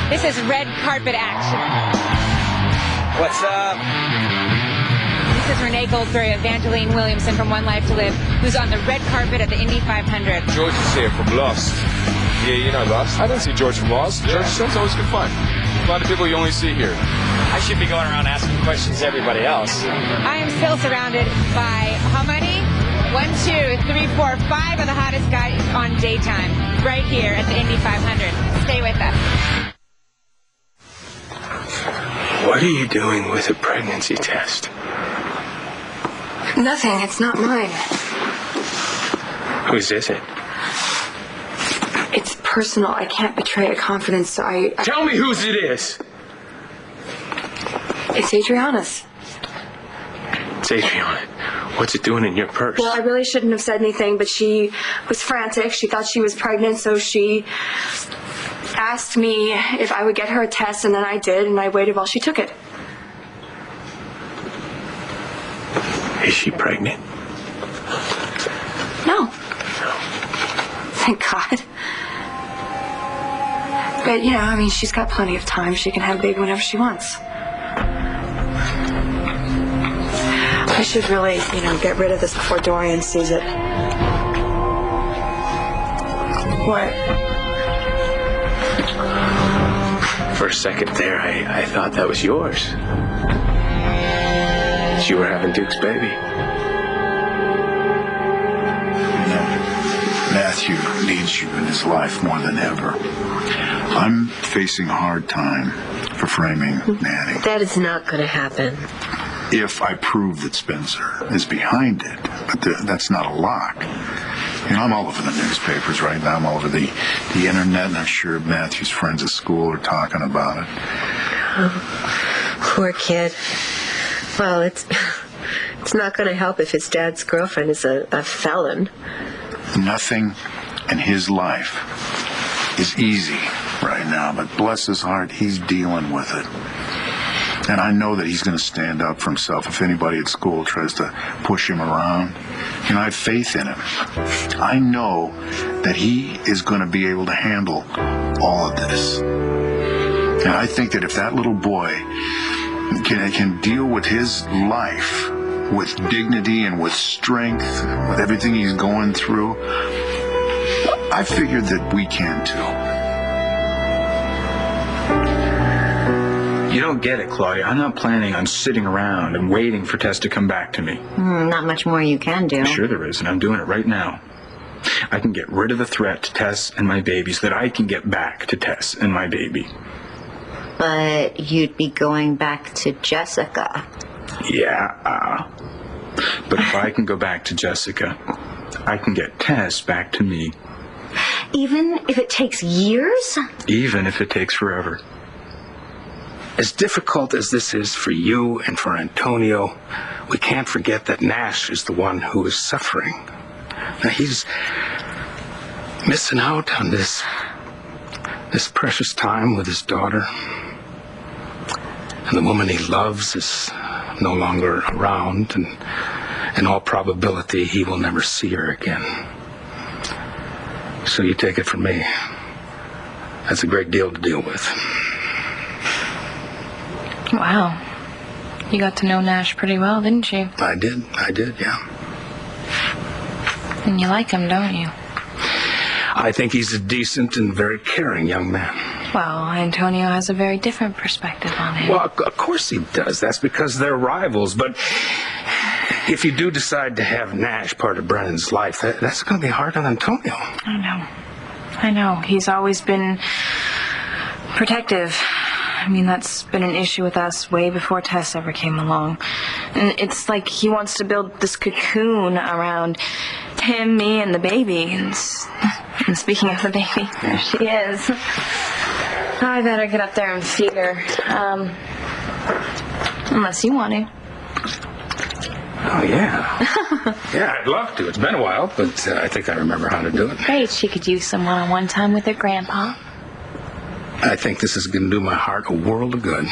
This is red carpet action. What's up? This is Renee Goldberry, Evangeline Williamson from One Life to Live, who's on the red carpet at the Indy 500. George is here from Lost. Yeah, you know Lost. I didn't see George from Lost. Yeah. George Sims always good fun. A lot of people you only see here. I should be going around asking questions to everybody else. I am still surrounded by how many? 1, 2, 3, 4, 5 of the hottest guys on daytime right here at the Indy 500. Stay with us. What are you doing with a pregnancy test? Nothing. It's not mine. Whose is it? It's personal. I can't betray a confidence, so I... Tell me whose it is. It's Adriana's. It's Adriana. What's it doing in your purse? Well, I really shouldn't have said anything, but she was frantic. She thought she was pregnant, so she asked me if I would get her a test, and then I did, and I waited while she took it. Is she pregnant? No. Thank God. But, you know, I mean, she's got plenty of time. She can have a baby whenever she wants. I should really, you know, get rid of this before Dorian sees it. What? For a second there, I thought that was yours. That you were having Duke's baby. Matthew needs you in his life more than ever. I'm facing a hard time for framing Nanny. That is not going to happen. If I prove that Spencer is behind it, but that's not a lock. You know, I'm all over the newspapers right now. I'm all over the internet, and I'm sure Matthew's friends at school are talking about it. Oh, poor kid. Well, it's not going to help if his dad's girlfriend is a felon. Nothing in his life is easy right now, but bless his heart, he's dealing with it. And I know that he's going to stand up for himself if anybody at school tries to push him around. You know, I have faith in him. I know that he is going to be able to handle all of this. And I think that if that little boy can deal with his life with dignity and with strength, with everything he's going through, I figured that we can too. You don't get it, Claudia. I'm not planning on sitting around and waiting for Tess to come back to me. Not much more you can do. Sure there is, and I'm doing it right now. I can get rid of the threat to Tess and my baby so that I can get back to Tess and my baby. But you'd be going back to Jessica. Yeah. But if I can go back to Jessica, I can get Tess back to me. Even if it takes years? Even if it takes forever. As difficult as this is for you and for Antonio, we can't forget that Nash is the one who is suffering. Now, he's missing out on this precious time with his daughter. And the woman he loves is no longer around, and in all probability, he will never see her again. So you take it from me, that's a great deal to deal with. Wow. You got to know Nash pretty well, didn't you? I did, yeah. And you like him, don't you? I think he's a decent and very caring young man. Well, Antonio has a very different perspective on him. Well, of course he does. That's because they're rivals. But if you do decide to have Nash part of Brennan's life, that's going to be hard on Antonio. I know. He's always been protective. I mean, that's been an issue with us way before Tess ever came along. And it's like he wants to build this cocoon around him, me, and the baby. And speaking of the baby, there she is. I better get up there and feed her. Unless you want to. Oh, yeah. Yeah, I'd love to. It's been a while, but I think I remember how to do it. Great. She could use some one-on-one time with her grandpa. I think this is going to do my heart a world of good.